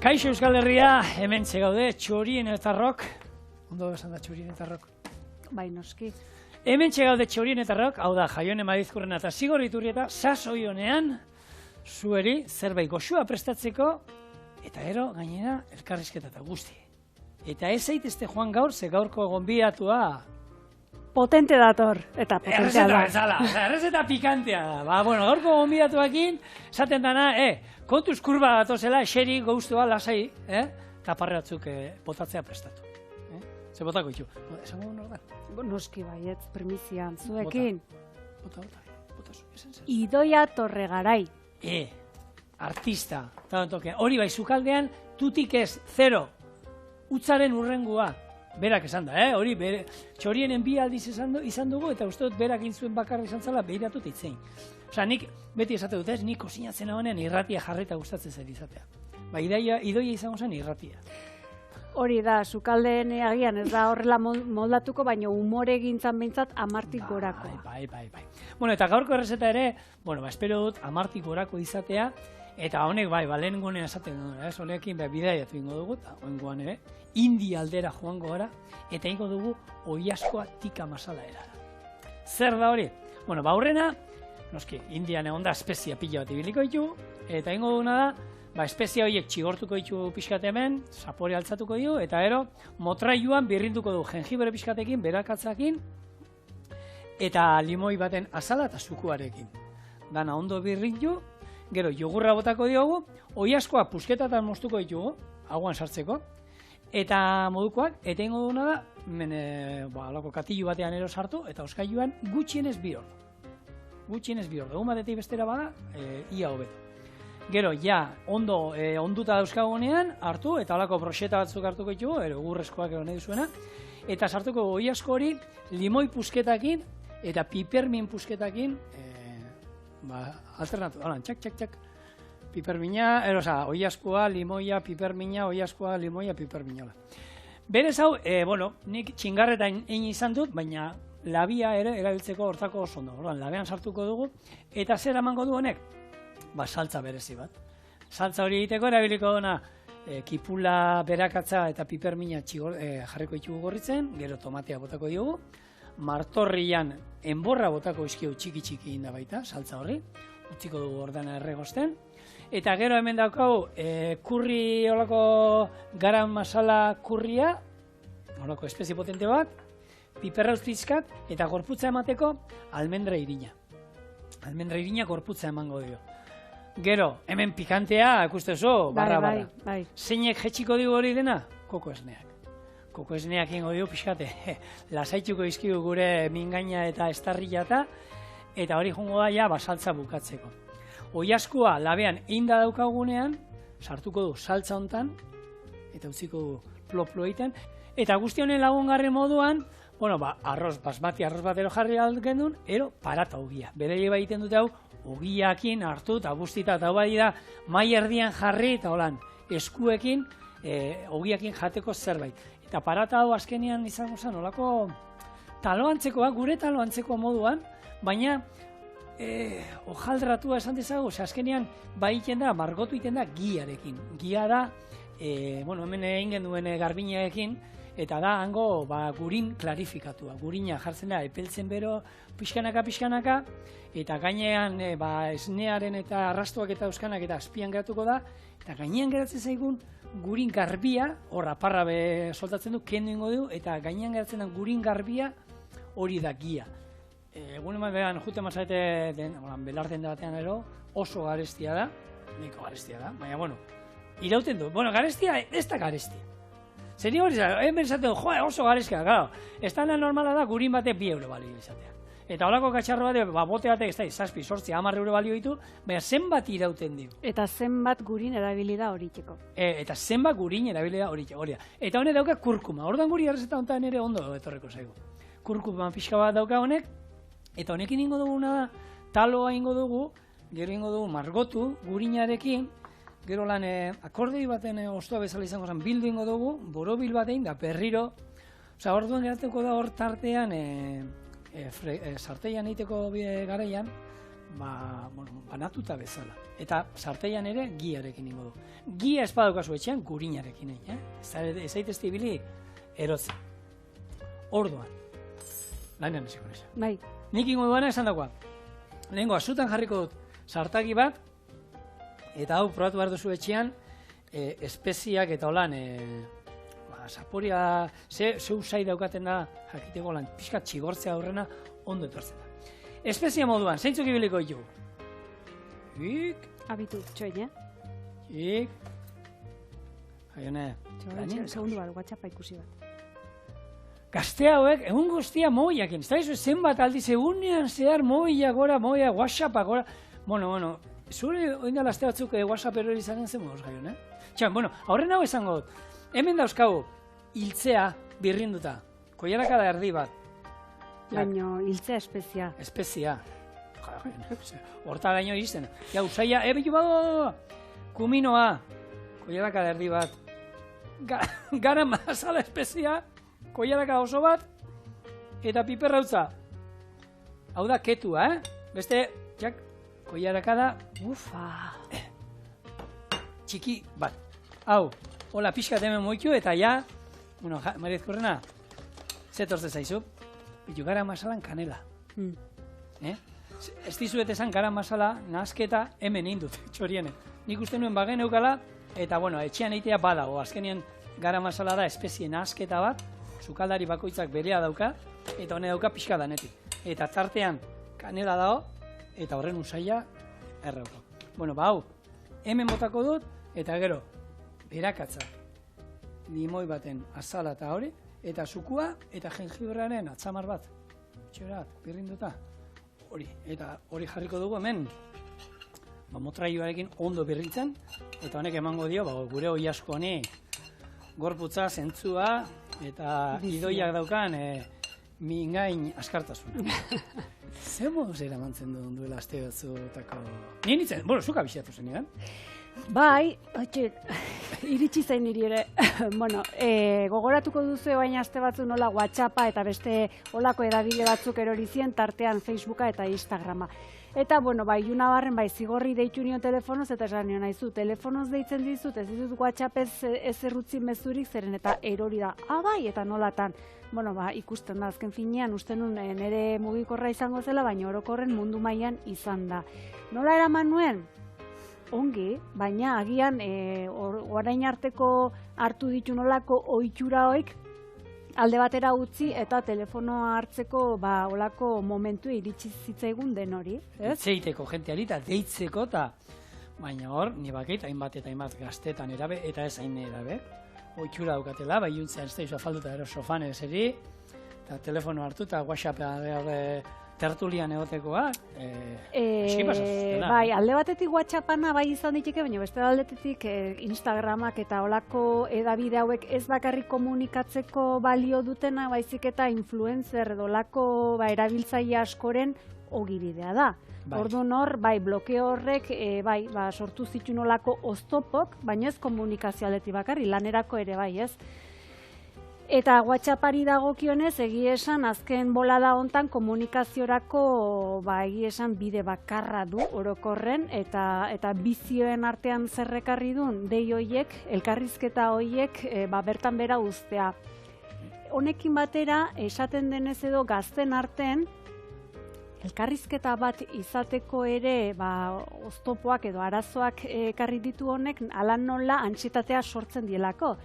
Kaixo Euskal Herria, hemen gaude txorienetarrok. Ondo esan da txorienetarrok. Bai, noski. Hemen gaude txorienetarrok, hau da, Jaione Madizkurrena eta Zigor Iturrieta, sasoi honean, zueri zerbait goxua prestatzeko, eta ero, gainera, elkarrizketa eta guzti. Eta ez zaitezte joan gaur, ze gaurko gonbidatua... Potente dator, eta potentea da. Errezeta pikantea da. Ba, bueno, gaurko gonbidatuakin, esaten dana, kontuz kurba datozela, xeri, guztua, lasai, taparratzuk botatzea prestatu. Ze botako ditu. Esango hor da? Noski baietz, primizian, zuekin. Bota, esen zer. Idoia Torregarai. Artista. Hori bai, zukaldean, tutik ez, 0. Utzaren urrengua. Berak esan da, hori, txorienen bi aldiz izan dugu, eta uste dut berak intzuen bakarra izan zela, behiratut itzein. Osa, nik beti esate dut ez, nik kozinatzen honean irratia jarreta gustatzen zer izatea. Ba, idoia izango zen irratia. Hori da, sukaldeen agian ez da horrela moldatuko, baina umore gintzan behintzat 10tik gorako. Bai. Bueno, eta gaurko errezeta ere, bueno, espero dut 10tik gorako izatea, eta honek bai, lehen gunean esaten dut, honekin bidaiatu ingo dugu, eta hoengoan ere, India aldera joango gara, eta ingo dugu oilaskoa tika masala erara. Zer da hori? Bueno, aurrena, noski, Indian egon da espezia pila bat ibiliko ditu, eta ingo duguna da, espezia horiek txigortuko ditu pixkat hemen, zapore altzatuko ditu, eta ero, motrailuan birrinduko du jengibre pixkatekin, berakatzakin, eta limoi baten azala eta zukuarekin. Dana ondo birrindu, gero jogurra botako diogu, oilaskoa pusketatan moztuko ditugu, aguan sartzeko, eta modukoak, eta ingo duguna da, alako katilu batean ero sartu, eta oskailuan gutxienez bi ordu. Egun batetik bestera bada, ia hobeto. Gero, ja, onduta dauzkagunean, hartu, eta alako broxeta batzuk hartuko ditugu, egurrezkoak ero nahi duzuena, eta sartuko oilasko hori limoi pusketakin, eta pipermin pusketakin, alternatu, txak, pipermina, oilaskoa, limoia, pipermina, oilaskoa, limoia, pipermina. Berez hau, nik txingarretan egin izan dut, baina labia ere erabiltzeko hortako oso ondo. Labean sartuko dugu, eta zer emango du honek? Saltza berezi bat. Saltza hori egiteko erabiliko duna, kipula, berakatza eta pipermina jarriko ditugu gorritzen, gero tomatea botako diogu, martorrian enborra botako izkio txiki inda baita, saltza horri, utziko dugu ordena erregosten, eta gero hemen daukau kurri olako garam masala kurria, olako espezie potente bat, piperrauz pizkat, eta gorputza emateko almendra irina. Almendra irina gorputza emango dio. Gero, hemen pikantea, ikustezu, barra. Bai. Zeinek jetxiko dugu hori dena? Koko esneak. Koko esneak ingo dio pixkate, lasaituko izkigu gure mingaina eta estarrila eta hori jongo da ja saltza bukatzeko. Oilaskoa labean einda daukagunean, sartuko du saltza hontan, eta utziko du ploplo egiten, eta guzti honen lagungarri moduan, arroz, basmati arroz batero jarri aldgendun, ero parata ogia. Berele egiten dute hau, ogiakin hartu eta guztita, eta bai da, mai erdian jarri, eta holan, eskuekin, ogiakin jateko zerbait. Eta parata hau azkenean izango zen, olako taloantzekoa, gure taloantzeko moduan, baina ojaldratua esan dezago, azkenean baiten da, margotu iten da giarekin. Gia da, hemen egin genduen garbinaekin, eta da, hango gurin klarifikatua. Gurina jartzen da, epeltzen bero pixkanaka, eta gainean esnearen eta arrastuak eta euskanak eta azpian geratuko da, eta gainean geratzen zaigun gurin garbia, hor aparra soltatzen du, kendu ingo du, eta gainean geratzen da gurin garbia hori da gia. Egun eman behan jute mazate belarten da batean ero, oso garestia da, niko garestia da, baina, irauten du. Garestia, ez da garestia. Zeri hori zara, hemen esaten du, oso garestia, gara, estana normala da gurin batek 2 euro balio izatea. Eta holako katxarro bat, bote batek, ez da, 7, 8, 10 euro balio ditu, baina zenbat irauten dio. Eta zenbat gurin erabilida horitzeko. Eta zenbat gurin erabilida horitzeko, hori da. Eta honek dauka kurkuma, orduan guri errezeta honetan ere ondo etorreko zaigu. Kurkuma pixka bat dauka honek, eta honekin ingo duguna da, taloa ingo dugu, gero ingo dugu margotu gurinarekin, gero lan akordei baten ostua bezala izango zen bildu ingo dugu, borobil batein da berriro, orduan geratuko da hor tartean sarteian egiteko garaian, banatuta bezala. Eta sarteian ere giarekin ingo du. Gia ez badaukazu etxean gurinarekin egin, Ez zaitezte ibili erotzen. Orduan, lanean hasiko naiz. Bai. Nik ingo duana esan dagoa. Lehengo, azutan jarriko dut sartagi bat, eta hau probatu behar duzu etxean, espeziak eta holan, zaporia, ze usai daukaten da, jakiteko lan, pixka txigortzea aurrena, ondo etortzen da. Espezia moduan, zeintzuk ibiliko ditugu? Abitu, txoin, Aione. Segundu bat, WhatsAppa ikusi bat. Gazte hauek, egun guztia mobiakin. Ez da izu zenbat aldiz, egunean zehar mobila gora, WhatsAppa gora. Bueno, zure oindala aste batzuk WhatsApp erori izanen zen moduz gaion, Txan, aurren hau esango dut. Hemen dauzkagu, hiltzea birrinduta. Koiarakada erdi bat. Baina, hiltzea espezia. Espezia. Hortaraino iristen. Ja, usaia, bitu bado! Kuminoa. Koiarakada erdi bat. Gara masala espezia. Koiarakada oso bat. Eta piperrautza. Hau da ketua, Beste, koiarakada, txiki bat. Hau, hola pixkat hemen moitu eta ja, Mariezkorrena, zetorze zaizu, bitu gara masalan kanela. Ez dizuet esan gara masala nahazketa hemen indut, txoriene. Nik uste nuen bagen eukala, eta etxean eitea badago. Azkenien gara masala da espezie nahazketa bat, sukaldari bakoitzak berea dauka, eta hone dauka pixka danetik. Eta tartean kanela dago, eta horren usaila errauko. Hau, hemen botako dut, eta gero, berakatza, limoi baten azala eta hori, eta sukua, eta jengibrearen atzamar bat. Txorat, birrinduta. Hori, eta hori jarriko dugu hemen, motraioarekin ondo birrintzen, eta honek emango dio, gure hoi asko honi, gorputza, zentzua, eta idoiak daukan, mingain askartasuna. Zer moduz eramantzen duen duela aste batzutako... Nien nintzen, zuk abixatu zen nigan? Bai, iritsi zain niri ere. Gogoratuko duzu baina aste batzu nola WhatsAppa eta beste olako edabide batzuk erori zien, tartean Facebooka eta Instagrama. Eta, Juna Barren, zigorri deitu nion telefonoz, eta esan nion nahizu, telefonoz deitzen dizut, ez ditut WhatsAppez ez errutzi mezurik, zeren eta erori da, bai, eta nolatan. Ikusten da, azken finean, uste nun nire mugikorra izango zela, baina orokorren mundu mailan izan da. Nola eraman nuen? Ongi, baina agian orain arteko hartu ditu nolako ohitura hoik alde batera utzi eta telefonoa hartzeko olako momentu iritsi zitzaigun den hori. Zeiteko jenteari eta deitzeko eta baina hor, ni bakit, hainbat eta hainbat gaztetan erabe eta ez hain erabe. Ohitura daukatela, juntzean ez da izu afalduta ero sofan eseri eta telefono hartu eta WhatsApp tertulian egotekoa, eski pasaz. Bai, alde batetik WhatsAppana bai izan ditike, baina beste aldetetik Instagramak eta olako edabide hauek ez bakarrik komunikatzeko balio dutena, baizik eta influencer edo olako erabiltzaile askoren ogibidea da. Orduan hor, blokeo horrek, sortu zituen olako oztopok, baina ez komunikazio aldetik bakarri, lanerako ere bai, ez? Eta WhatsAppari dagokionez, egia esan, azken bolada hontan komunikaziorako egia esan bide bakarra du orokorren, eta bizioen artean zerrekarri duen, dei hoiek, elkarrizketa hoiek, bertan bera uztea. Honekin batera, esaten denez edo gazten artean, elkarrizketa bat izateko ere oztopoak edo arazoak ekarri ditu honek, ala nola antsietatea sortzen dielako.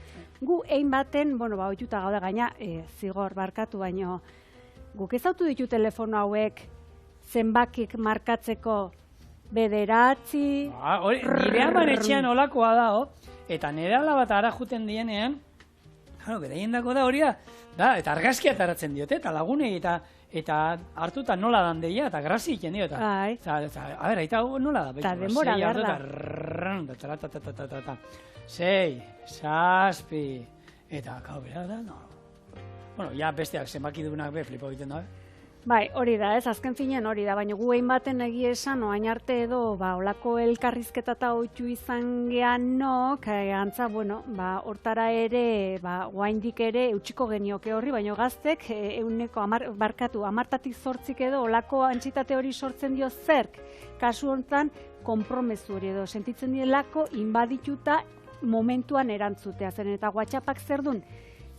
Gu egin baten, ohituta gaude gaina, zigor barkatu baino, guk ezautu ditu telefono hauek zenbakik markatzeko bederatzi... Nire aman etxean olakoa da, eta nire ala bat ara juten dienean, beraien dako da hori da, eta argazkia taratzen diote, eta lagunei, eta hartuta nola dan deia, eta grazi iken dio, eta nola da, eta denbora behar da. 6, 7, eta, bera da, no. Ja besteak zenbaki dugunak be, flipo egiten da, Bai, hori da, ez, azken finean hori da, baina gu egin baten egia esan, oain arte edo, olako elkarrizketa eta oitu izan geanok, antza, hortara ere, oaindik ere, eutxiko genioke horri, baina gaztek, euneko, amartatik zortzik edo, olako antxitate hori sortzen dio zerk, kasu honetan, konpromezu hori edo, sentitzen dielako, inbadituta momentuan erantzutea, zen eta WhatsAppak zer dun,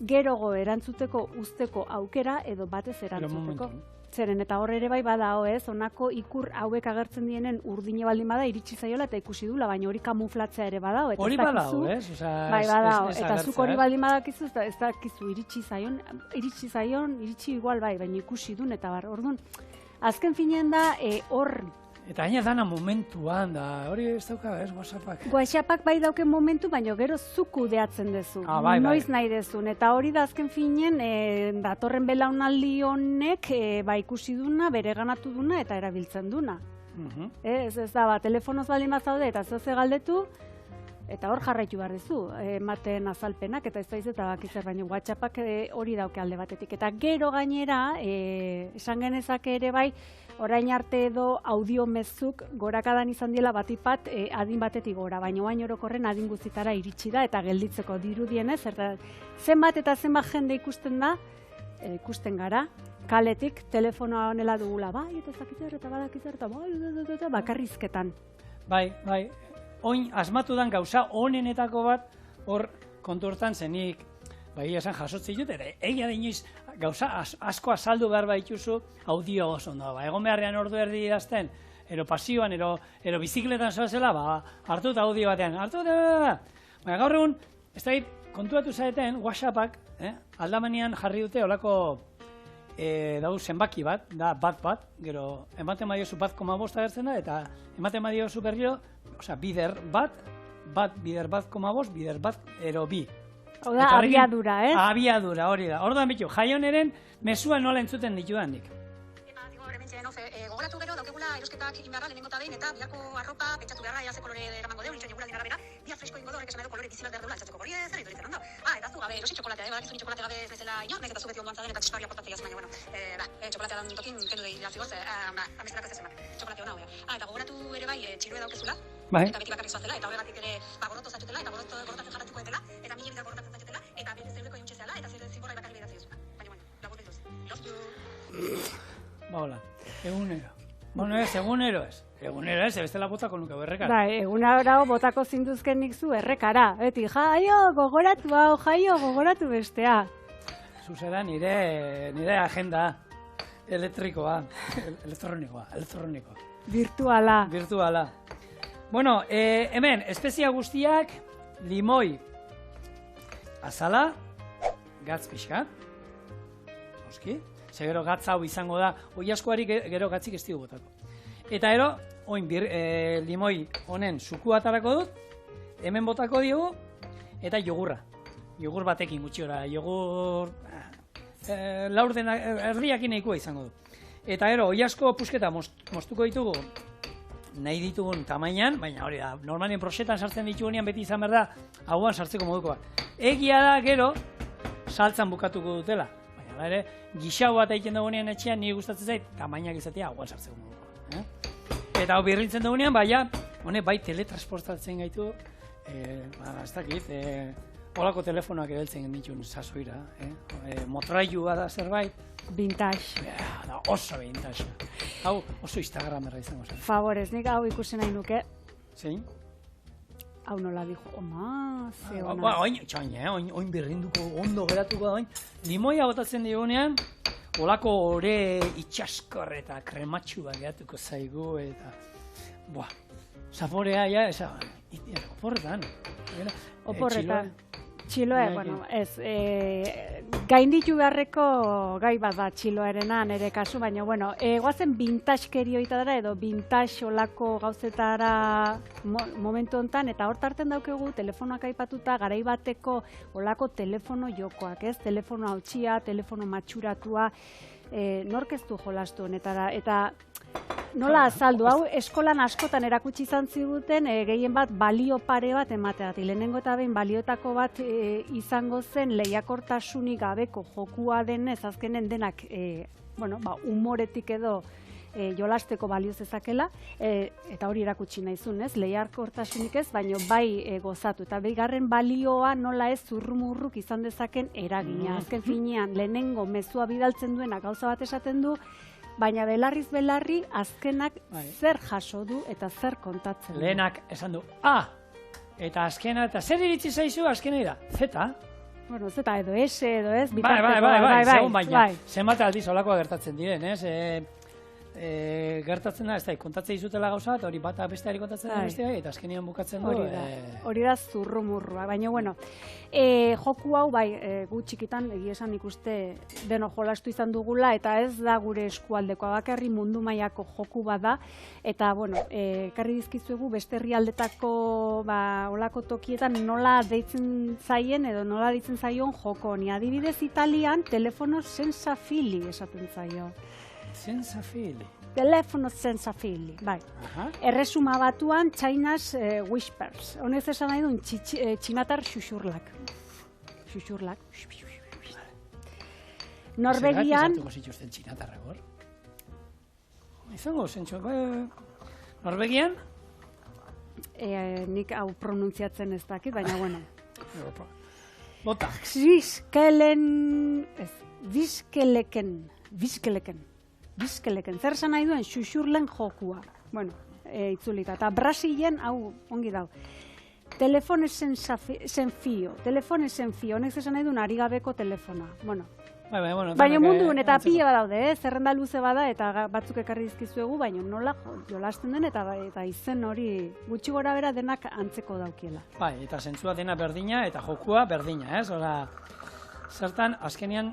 gerogo erantzuteko usteko aukera edo batez erantzuteko. Zeren eta hor ere bai badao ez, honako ikur hauek agertzen dienen urdine baldin bada iritsi zaiola eta ikusi dula, baina hori kamuflatzea ere badao. Hori badao, ez? Bai badao, eta zuk hori baldin badakizu, ez dakizu iritsi igual bai, baina ikusi dun eta bar, orduan. Azken finean da, hor... Eta haina dana momentuan da, hori ez dauka, ez, WhatsAppak? WhatsAppak bai dauken momentu, baina gero zuk kudeatzen dezu, noiz nahi dezun. Eta hori da azken finen, datorren belaunaldi honek ikusi duna, bere ganatu duna eta erabiltzen duna. Ez da, telefonoz baldin bazaude eta zoze galdetu, eta hor jarraitu behar duzu, ematen azalpenak, eta ez da eta bakizzer, baina WhatsAppak hori dauke alde batetik. Eta gero gainera, esan genezake ere bai, orain arte edo audio mezuk gorakadan izan diela batipat adin batetik gora, baina oain orokorren adin guztitara iritsi da eta gelditzeko dirudienez, zenbat eta zenbat jende ikusten da, ikusten gara, kaletik telefonoa honela dugula, bai, eta zakitzer, eta badakitzer, eta bakarrizketan. Bai, oin asmatu dan gauza honenetako bat, hor kontu hortan zenik, bai, esan jasotzi dut, eta egia da inoiz gauza asko azaldu behar baituzu audio oso ondo. Egon beharrean ordu erdi idazten, ero pasioan, ero bizikletan zoazela, hartu eta audio batean, hartu eta... Baina gaur egun, ez da kontuatu zaeten, WhatsAppak, aldamenean jarri dute olako dau zenbaki bat, da bat, gero ematen badiozu 1,5 agertzen da, eta ematen badiozu berriro, bider bat, bider 1,5, bider bat, ero bi. Hau da, abiadura, ez? Abiadura, hori da. Orduan bitu, jaioneren mesua nola entzuten ditu handik. Gogoratu gero, daukegula erosketak inbarra lehenengo eta behin, eta biharko arropa pentsatu beharra ze kolore eramango deu, lintzen eguraldien arabera, bihar fresko ingo horrek esan edo kolore bizi bat behar deula, altzatzeko hori zer ditu ditzen ondo. Ez dazu gabe, erosi txokolatea, badakizu ni txokolatea gabe ez naizela inor, nahiz eta zu beti ondoan zaden eta txisparia portatzea baina, txokolatea dan tokin, kendu dira zigortze, amestelako ez ezemak, txokolatea hona hobea. Eta gogoratu ere bai, txiloe daukezula, eta beti bakarrik zoazela, eta horregatik ere gorroto zatxutela, eta gorrotatzen jarratuko etela, eta mila bitar gorrotatzen zatxutela, eta bere zeureko juntxezela, eta zure zimborra bakarrik behidatzi duzu. Baina, labur dituz. Love you. Hola, egunero. Bueno, egunero ez, bestela botako nuke berrekara. Bai, egunero botako zinduzken nik zu errekara. Beti, jaio, gogoratu bestea. Zuzera nire agenda elektronikoa. Virtuala. Bueno, hemen, espezia guztiak, limoi, azala, gatz pixka, oski. Gero gatz hau izango da, oi askoari gero gatzik ez digu botako. Eta ero, oin limoi honen suku atarako dut, hemen botako digu, eta jogurra. Jogur batekin gutxiora, jogur laurden erdiakin nahikoa izango du. Eta ero, oi asko pusketa moztuko ditugu, nahi ditugun tamainan, baina hori da, normalien proxetan sartzen ditugunean beti izan behar da, hauan sartzeko modukoa. Egia da gero, saltzan bukatuko dutela. Ere, gixau bat egiten dugunean etxean nire gustatzen zait, tamainak izatea hauan sartzeko moduko. Eta hau birrintzen dugunean, bai teletransportatzen gaitu, ez dakit, holako telefonoak edeltzen ditun sasoira, motrailua da zerbait. Vintage. Da oso vintage. Hau oso Instagramerra izango zen. Favorez, nik hau ikusi nahi nuke. Zein? Hau nola dijo, ze ona. Oin birrinduko ondo geratuko da, oin. Limoia botatzen digunean, olako ore itxaskor eta krematxua geratuko zaigu, eta... Zaporea, oporretan. Txiloe, ez, gainditu beharreko gai bat da txiloarena nire kasu, baina, guazen vintage dara edo vintage olako gauzetara momentu honetan, eta hor tarten daukegu telefonoak aipatuta garai bateko olako telefono jokoak, ez? Telefono hautsia, telefono matxuratua, nork ez du jolastu honetara, eta nola azaldu, hau eskolan askotan erakutsi izan ziguten gehien bat balio pare bat emateat. Lehenengo eta behin balioetako bat izango zen lehiakortasunik gabeko jokua denez azkenen denak bueno, humoretik edo jolasteko balio zezakela, eta hori erakutsi nahizun, ez? Lehiarkortasunik ez, baino bai gozatu. Eta bigarren balioa nola ez zurrumurruk izan dezaken eragina. Azken finean, lehenengo mezua bidaltzen duena gauza bat esaten du, baina belarriz belarri azkenak zer jaso du eta zer kontatzen du. Lehenak esan du, eta azkena, eta zer iritsi zaizu azkena da? Zeta. Bueno, zeta edo ese edo ez, Bai, segun baina, zenbat aldiz olakoa gertatzen diren, ez? Gertatzen da, ez da, kontatzen izutela gauza, eta hori bata besteari kontatzen da bestea, eta azkenean bukatzen du. Hori da zurrumurrua, baina, bueno, joku hau, bai, gu txikitan, egia esan ikuste deno jolastu izan dugula, eta ez da gure eskualdekoa, bakarri mundu mailako joku bada, eta, bueno, ekarri dizkizuegu beste herrialdetako, olako tokietan nola deitzen zaien, edo nola deitzen zaion joko honi. Adibidez, Italian, telefono senza fili esaten zaio. Senza fili. Telefono senza fili, bai. Erresuma batuan, China's whispers. Honez esan nahi duen, txinatar xuxurlak. Xuxurlak. Norvegian... Zergatik zituzten txinatarra hor? Izango, zentxo, Norvegian? Nik hau pronuntziatzen ez dakit, baina, bueno. Bota. Bizkeleken, zer esan nahi duen xuxurlen jokua. Bueno, itzulita. Eta Brasilen, hau, ongi dau. Telefone sen fio, honek esan nahi duen ari gabeko telefona. Bueno, baina munduen eta pila badaude, zerrenda luze bada, eta batzuk ekarri dizkizuegu, baina nola jolasten den, eta izen hori gutxi gora bera denak antzeko daukiela. Bai, eta zentzua dena berdina, eta jokua berdina, ez? Zertan, azkenean,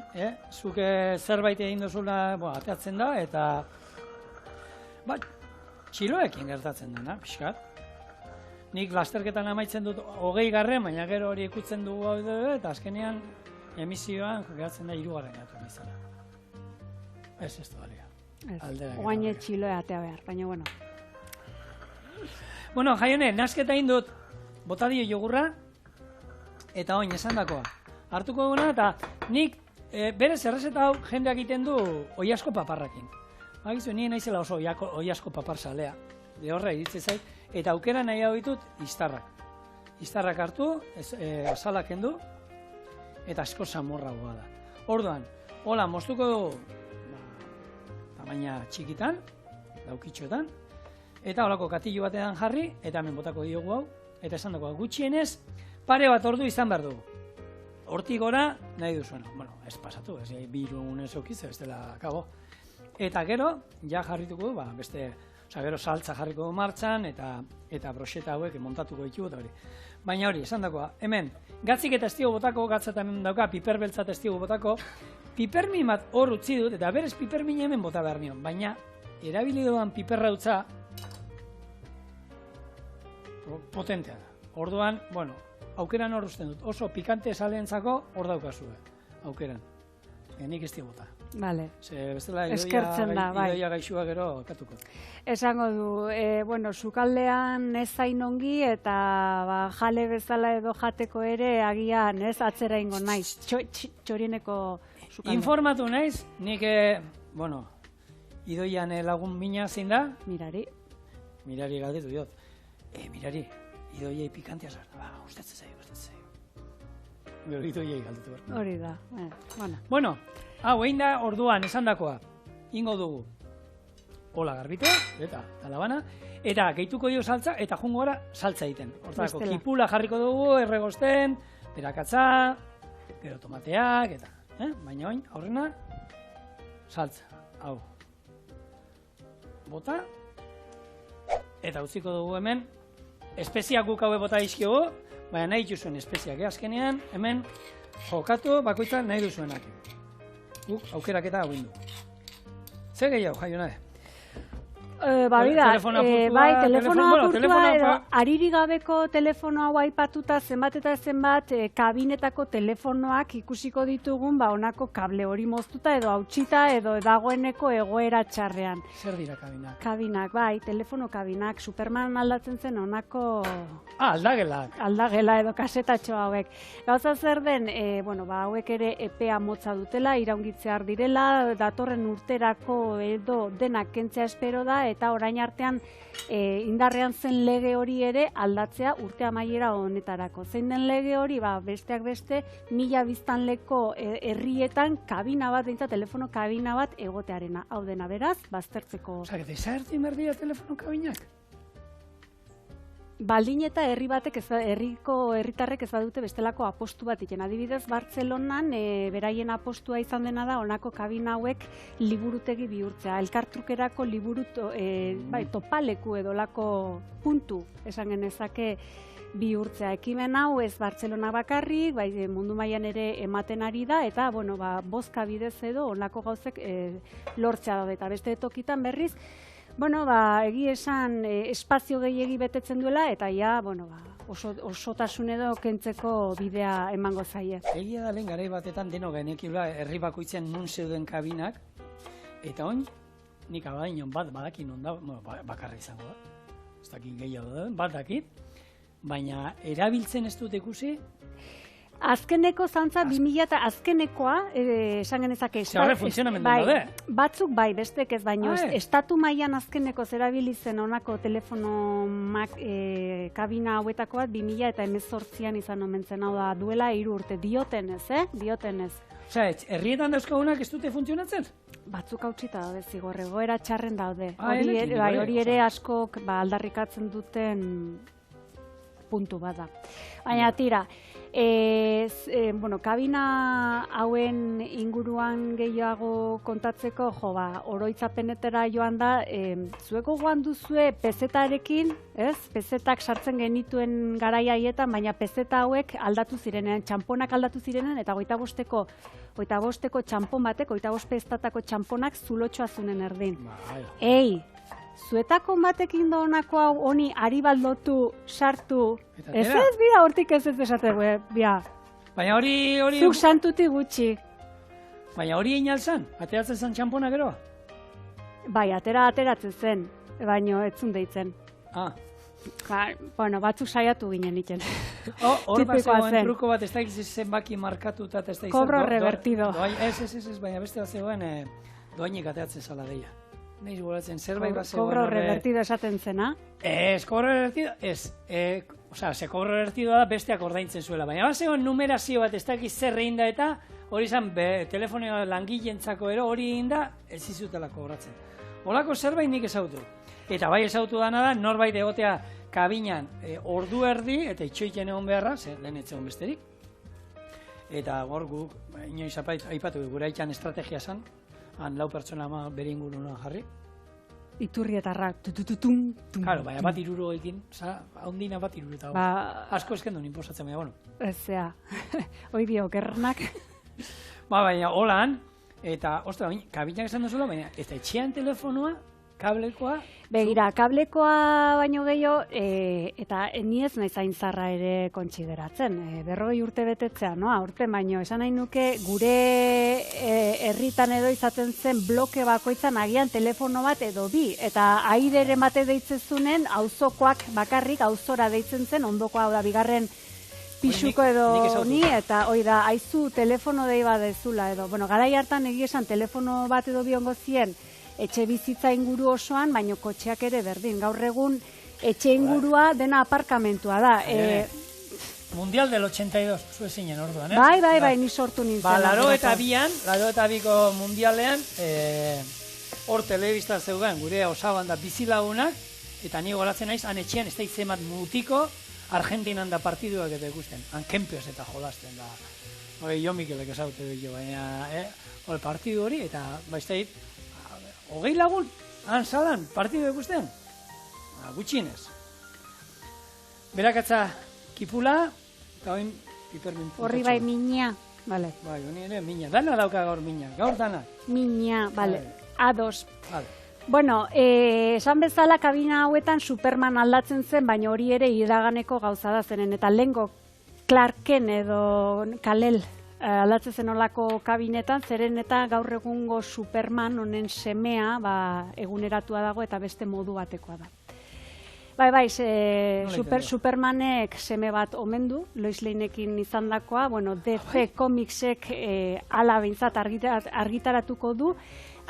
zuk zerbait egin duzula, ateatzen da, eta txiloekin gertatzen dena, pixkat. Nik lasterketan amaitzen dut 20, baina gero hori ikutzen dugu eta azkenean emisioan geratzen da 3. gatu izan. Ez du balio. Oain txiloa atea behar, baina bueno. Bueno, Jaione, nasketa egin dut, bota dio jogurra, eta oin esan dakoa. Hartuko duguna, eta nik berez errezeta hau jendeak egiten du oiasko paparrakin. Bagizu, nien naizela oso oiasko papar salea. De horra iritze zait, eta aukera nahi hau ditut iztarrak. Iztarrak hartu, azalak kendu, eta asko samorragoa da. Orduan, hola, moztuko dugu, tamaina txikitan, daukitxoetan, eta holako katillo batean jarri, eta hemen botako diogu hau, eta esan dagoa gutxienez, pare bat ordu izan behar dugu. Hortik gora, nahi duzuena. Bueno, ez pasatu, ez biru egunez okiz, ez dela kago. Eta gero, ja jarrituko du, beste, gero saltza jarriko du martxan, eta broxeta hauek montatuko ditugu eta hori. Baina hori, esan dakoa, hemen, gatzik eta estigo botako, gatza eta hemen dauka, piperbeltza eta estigo botako, pipermin bat hor utzi dut, eta berez pipermin hemen bota behar nion, baina, erabili duan piperra utza, potentea da. Orduan, bueno, aukeran hor usten dut, oso pikante saleentzako hor daukazue, aukeran. Nik ez bota. Vale. Bestela eskertzen da, bai. Idoia gaixua gero katuko. Esango du, bueno, sukaldean ez zain ongi eta jale bezala edo jateko ere agian ez atzera ingo naiz. Txorieneko sukaldean. Informatu naiz, nik, bueno, Idoian lagun mina zein da? Mirari. Mirari galdetu diot. Mirari, Idoiei pikantea zara. Gustatzen zaio. Gero Idoiei galdetu behar. Hori da, bueno. Hau, egin da orduan esandakoa. Ingo dugu. Hola garbitu, eta talabana. Eta gehituko dio saltza, eta jungo gara saltza egiten. Hortako, kipula jarriko dugu, erregosten, perakatza, gero tomateak, eta. Baina oin, aurrena, saltza. Hau. Bota. Eta utziko dugu hemen. Espeziak guk haue bota dizkiogu, baina nahi duzuen espeziak. Azkenean, hemen jokatu bakoitza nahi duzuenak. Guk aukerak eta hau indu. Zer gehiago, Jaiona? Telefonoa puntua, bai, telefonoa puntua edo pa- aririk gabeko telefono hau aipatuta zenbat eta zenbat kabinetako telefonoak ikusiko ditugun, honako kable hori moztuta edo hautsita edo dagoeneko egoera txarrean. Zer dira kabinak? Kabinak, bai, telefono kabinak, Superman aldatzen zen honako Aldagelak. aldagela edo kasetatxo hauek. Gauza zer den, hauek ere epea motza dutela, iraungitzear direla, datorren urterako edo denak kentzea espero da, eta orain artean indarrean zen lege hori ere aldatzea urte amaiera honetarako. Zein den lege hori, besteak beste, 1000 biztanleko herrietan kabina bat, telefono kabina bat egotearena. Hau dena beraz, baztertzeko. Osa, desagertu inberdia telefono kabinak? Baldin eta herriko herritarrek ez badute bestelako apostu bat egiten. Adibidez, Bartzelonan beraien apostua izan dena da honako kabina hauek liburutegi bihurtzea. Elkartrukerako topaleku edolako puntu esan genezake bihurtzea. Ekimen hau ez Bartzelona bakarrik, mundu mailan ere ematen ari da, eta bozka bidez edo honako gauzek lortzea daude. Eta beste tokitan berriz, egi esan espazio gehiegi betetzen duela, eta osotasun edo kentzeko bidea emango zaie. Egia da lehen garai batetan deno genekiola herri bakoitzean nun zeuden kabinak, eta oin, nik abainon bat badakin onda, bakarra izango da, ez dakit gehiago da, bat dakit, baina erabiltzen ez dut ikusi. Azkeneko zantza 2000 eta azkenekoa, esan genezake... Horre funtzionamendu daude. Batzuk bestek ez, baino estatu mailan azkeneko zerabili zen honako telefono kabina hauetako bat 2000 eta 2018an izan omen zen, hau da, duela 3 urte, diotenez. Osea, herrietan dauzkagunak ez dute funtzionatzen? Batzuk hautsita daude zigor, egoera txarren daude. Hori Hori ere askok aldarrikatzen duten puntu bada. Baina tira, kabina hauen inguruan gehiago kontatzeko, oroitzapenetara joan da, zueko goan duzue pezetarekin, pezetak sartzen genituen garai haietan, baina pezeta hauek aldatu zirenean, txamponak aldatu zirenean, eta 25ko txampon batek, 25 pezetako txamponak zulotxoa zunen erdin. Zuetako batekin da honako hau honi ari baldotu sartu. Ez bia hortik ez esate, bia. Baina hori... Zuk santuti gutxi. Baina hori inalzan, ateratzen zen txampona geroa? Bai, ateratzen zen, baina ez deitzen. Batzuk saiatu ginen iten. Hor bat zegoen truko bat, ez da zenbaki markatuta, ez da izan... Kobro revertido. Ez, baina beste bat zegoen doainik ateratzen zala deia. Neiz guratzen, zerbait bat zegoen horre... Kobro revertido esaten zena? Ez, kobro revertido, ez. Ze kobro revertido da besteak ordaintzen zuela, baina bat zegoen numerazio bat ez dakiz zer egin da eta hori izan telefonioa langileentzako ero hori egin da ez izutela kobratzen. Olako zerbait nik ezautu. Eta bai ezautu dana da, norbait egotea kabinan ordu erdi eta itxoiten egon beharra, lehen etzegon besterik. Eta hor guk, inoiz aipatu gure aitan estrategia zan, han 4 pertsona bere inguruan jarri. Iturrietarrak, Claro, baina bat 300ekin, haundina bat 300 asko eskendu inposatzen, baina, bueno. Ezea, hoi dio, gernak. Baina, holan, eta, kabinak esan duzula, baina, ez da etxean telefonoa, kablekoa? Begira, kablekoa baino gehiago, eta ni ez naiz hain zarra ere kontsideratzen. 40 urte betetzea, aurten baino. Esan nahi nuke, gure herritan edo izaten zen bloke bakoitzan agian telefono bat edo bi. Eta aidere mate deitzezunen, auzokoak bakarrik, auzora deitzen zen, ondokoa da bigarren pixuko edo ni, eta hoi da, aizu telefono dei badezula edo. Bueno, garai hartan egia esan telefono bat edo biongo zien, etxe bizitza inguru osoan, baino kotxeak ere berdin. Gaur egun etxe ingurua dena aparkamentua da. Mundial del 82, zu ezinen orduan, Bai, ni sortu nintzen. 82ko mundialean, hor telebista zeugan, gure osabanda bizilagunak, eta ni goratzen naiz, han etxean ez da izemat mutiko, Argentinan da partiduak eta ikusten, han kempeoz eta jolasten da. Jo Mikelek ezaute dugu, baina, partidu hori, eta baizteit, 20 lagun, han zalan, partidu ikusten? Gutxinez. Berakatza kipula, eta oin pipermin puntatxo. Horri bai mina, bale. Bai, honi ere mina. Dana dauka gaur mina, gaur dana. Mina, bale. A2. Bueno, esan bezala kabina hauetan Superman aldatzen zen, baina hori ere iraganeko gauza da zenen, eta lehengo Clarken edo Kal-El aldatzen zen olako kabinetan, zeren eta gaur egungo Superman honen semea eguneratua dago eta beste modu batekoa da. Bai, Supermanek seme bat omen du, Lois Laneekin izandakoa, bueno, DC Comicsek ala behintzat argitaratuko du,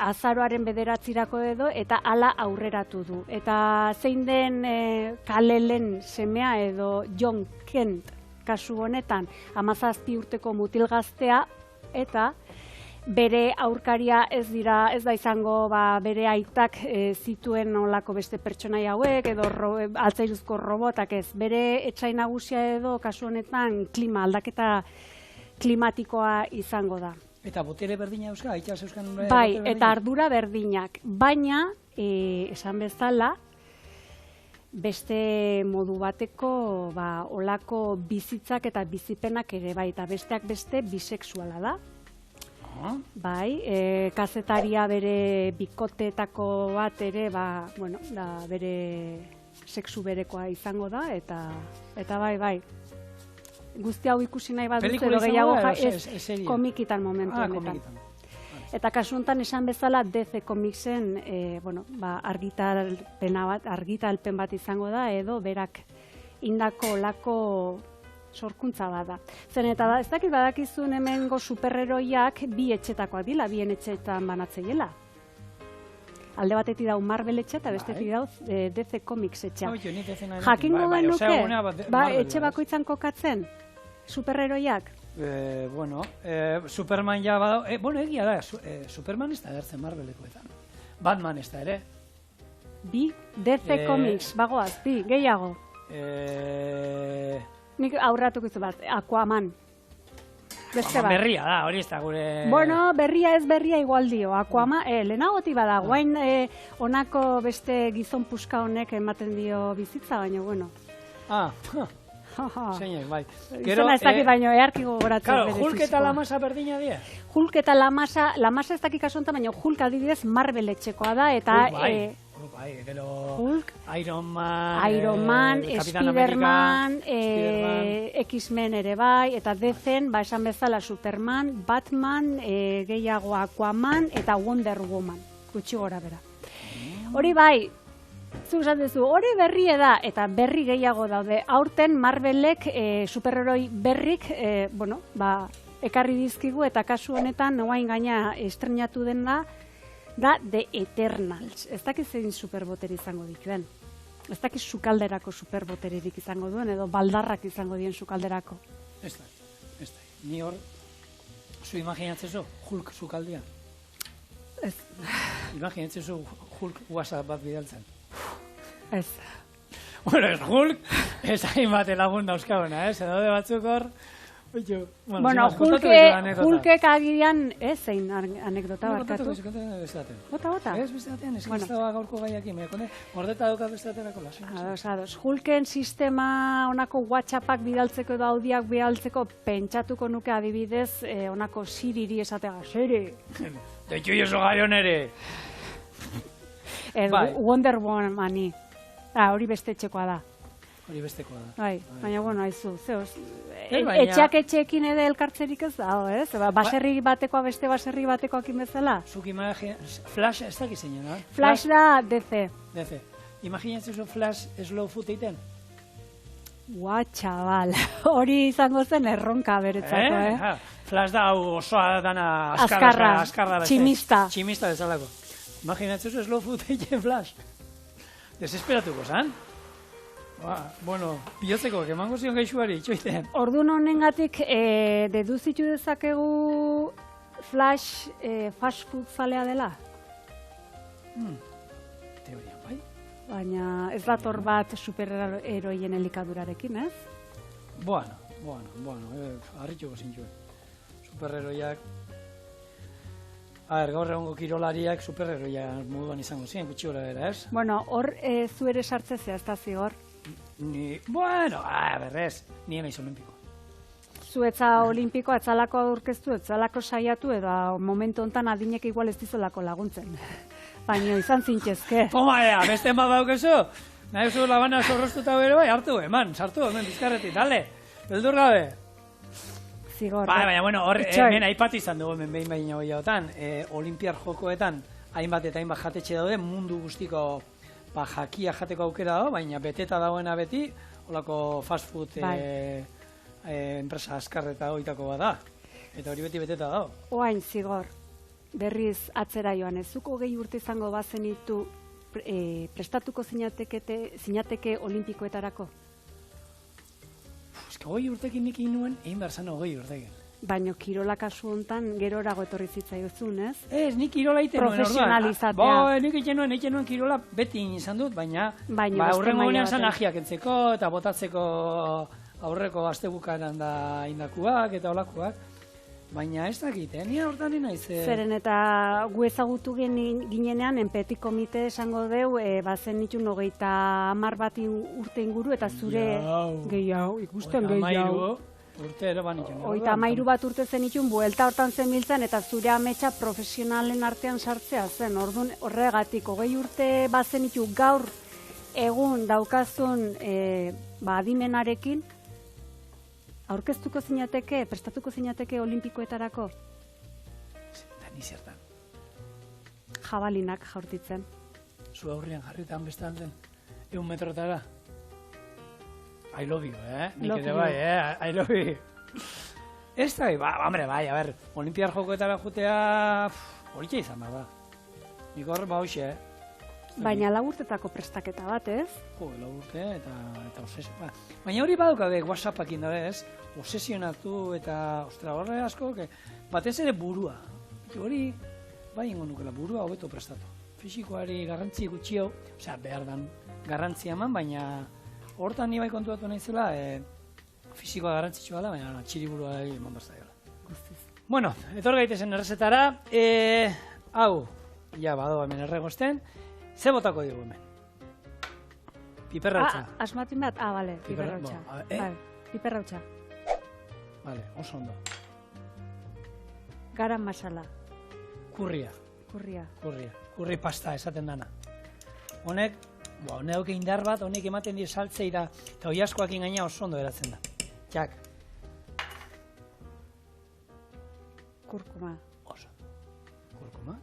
azaroaren 9 edo, eta ala aurreratu du. Eta zein den Kal-Elen semea edo John Kent kasu honetan 17 urteko mutil gaztea, eta bere aurkaria ez da izango bere aitak zituen olako beste pertsonaia hauek edo altzairuzko robotak ez. Bere etxai nagusia edo kasu honetan klima aldaketa klimatikoa izango da. Eta botere berdina euska, aitaz euskan botere bai, berdina? eta ardura berdinak, baina esan bezala beste modu bateko olako bizitzak eta bizipenak ere bai, eta besteak beste bisexuala da. Bai, kazetaria bere bikoteetako bat ere, bere sexu berekoa izango da, eta bai. Guzti hau ikusi nahi bat dut, edo gehiago komikitan momentu honetan. Eta kasu honetan esan bezala DC Comicsen argitalpen bat izango da, edo berak indako olako sorkuntza bat da. Zen eta ez dakit badakizun hemengo superheroiak bi etxetakoak dila, bien etxetan banatzeiela. Alde batetik dau Marvel etxe eta bestetik dau DC Comics etxea. Jakingo genuke, etxe bakoitzan kokatzen superheroiak? Superman ja badau, egia da, Superman ez da agertzen Marvelekoetan. Batman ez da ere. Bi, DC Comics, bagoaz, bi, gehiago. Nik aurratuko izu bat, Aquaman. Beste bat. Berria da, hori ez da gure... Bueno, berria ez berria igual dio. Aquaman, lehenagoti bada, guain honako beste gizon puska honek ematen dio bizitza, baina, bueno. Zeinek, bai. Izena ez dakit baino, earki gogoratzen bere fizikoa. Hulk eta Lamasa berdina dira? Hulk eta Lamasa ez dakik kasonta, baina Hulk adibidez Marvel etxekoa da, eta... Hulk, Iron Man, Spiderman, X-Men ere bai, eta DC-en, esan bezala Superman, Batman, gehiago Aquaman, eta Wonder Woman, gutxi gora bera. Hori bai, zu esan duzu, hori berri da, eta berri gehiago daude. Aurten Marvelek superheroi berrik, ekarri dizkigu, eta kasu honetan, noain gaina estrenatu den da The Eternals. Ez dakiz zein superboter izango dituen. Ez dakiz sukalderako superbotererik izango duen, edo baldarrak izango dien sukalderako. Ez da. Ni hor, zu imaginatzezu Hulk sukaldia? Ez. Imaginatzezu Hulk WhatsApp bat bidaltzen? Ez. Bueno, ez Hulk, ez hainbat lagun dauzkaguna, ez? Edo de batzuk hor... Bueno, Hulkek agian ez zein anekdota barkatu. Bota. Ez beste batean, ez giztaba gaurko gaiakin, gordeta daukat beste baterako lasu. Ados. Hulken sistema onako WhatsAppak bidaltzeko edo audiak bidaltzeko pentsatuko nuke adibidez onako Siriri esatega. Siri! Deitu jozo gaion ere! Wonder Womani. Hori beste etxekoa da. Hori bestekoa da. Bai, baina, bueno, haizu, zehoz. Etxeak etxeekin ere elkartzerik ez da, ez? Baserri batekoa beste baserri batekoakin bezala? Zuk Flash ez dakiz zeinen, da? Flash da DC. DC. Imaginatzen zu Flash slow foot egiten? Txabal, hori izango zen erronka beretzako, Flash da osoa dana azkarra, tximista. Tximista bezalako. Imaginatzen zu slow foot egiten Flash. Desesperatuko, zan? Bueno, bihotzeko, emango zion gaixuari, itxoiten. Orduan honengatik deduzitu dezakegu Flash fast food zalea dela? Teoria, bai? Baina ez dator bat superheroien elikadurarekin, ez? Bueno, harrituko zintuen. Superheroiak... gaur egongo kirolariak superheroiak moduan izango ziren, gutxi gora dela, ez? Bueno, hor zu ere sartzezea, ez da zigor? Berrez, ni emaiz olimpiko. Zu etza olimpiko, etzalako aurkeztu, etzalako saiatu, edo momentu hontan adinek igual ez dizolako laguntzen. baino izan zintezke. Toma, beste bat daukezu. Nahi zu labana zorroztuta bero bai, hartu, eman, sartu, hemen bizkarretik, dale. Beldur gabe. Zigor. Baina, bueno, hor, hemen aipatu izan dugu hemen behin baina goiagotan, Olimpiar Jokoetan, hainbat eta hainbat jatetxe daude, mundu guztiko jakia jateko aukera dago, baina beteta dagoena beti, holako fast food enpresa azkar eta hoitako bada. Eta hori beti beteta dago. Oain, Zigor, berriz atzera joan, ezuk 20 urte izango bazenitu prestatuko zinateke olimpikoetarako? Eska 20 urtekin nik inuen, egin behar zan 20 urtekin. Baina kirola kasu hontan gerorago etorri zitzaiozun, ez? Ez, nik kirola iten nuen orduan. Profesionalizatea. Nik iten nuen kirola beti izan dut, baina aurrengo gunean zan ahiak entzeko eta botatzeko aurreko astebukaran da indakuak eta olakoak. Baina ez dakit, nire hortan naiz. Zeren eta gu ezagutu ginenean, enpeti komite esango deu, bazen nitun 30 bat urte inguru, eta zure gehiago, ikusten gehiago. Urte ero ban itun. 33 bat urte zen itun, buelta hortan zen biltzen, eta zure ametsa profesionalen artean sartzea zen. Orduan horregatik, 20 urte bazen itun gaur egun daukazun adimenarekin, aurkeztuko zinateke, prestatuko zinateke olimpikoetarako? Da, ni zertan. Jabalinak jaurtitzen. Zu aurrian jarritan bestan den, 100 metrotara. I love you, Nik ere bai, I love you. Ez da, hombre, bai, a ber, Olimpiar Jokoetara jutea, horitxe izan da. Nik hor, hoxe, Baina 4 urtetako prestaketa bat, ez? Jo, 4 urte eta obsesio. Baina hori badaukabe WhatsAppakin dabe, ez? Obsesionatu eta, ostra, horre asko, batez ere burua. Hori, bai ingo nukela, burua hobeto prestatu. Fisikoari garrantzi gutxio, osea, behar dan garrantzia eman, baina hortan ni bai kontuatu naizela, fisikoa garrantzitsua da, baina txiriburua eman bazaiola. Guztiz. Bueno, etor gaitezen errezetara, hau, ja bado hemen erregosten, ze botako dugu hemen? Piperrautza. Asmatin bat? Bale, piperrautza. Piperrautza. Bale, oso ondo. Garam masala. Kurria. Kurri pasta esaten dana. Honek, honek indar bat, honek ematen die saltzei da, eta hoi askoakin gaina oso ondo eratzen da. Jak. Kurkuma. Oso. Kurkuma.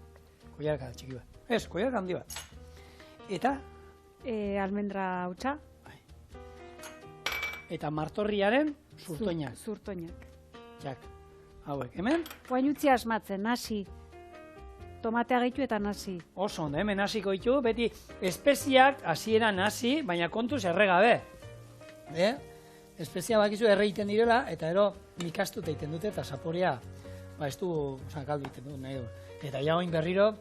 Koiarka txiki bat. Ez, koiarka handi bat. Eta? Almendra hautsa. Eta martorriaren zurtoinak. Zurtoinak. Jak. Hauek, hemen? Oain utzi asmatzen, nasi. Tomatea gehitu eta nasi. Oso ondo, hemen hasiko ditu, beti espeziak hasiera nasi, baina kontuz erregabe. Espezia bakizu erreiten direla, eta ero mikastuta egiten dute, eta zaporea, ez du, galdu egiten dut, nahi du. Eta ja oin berriro,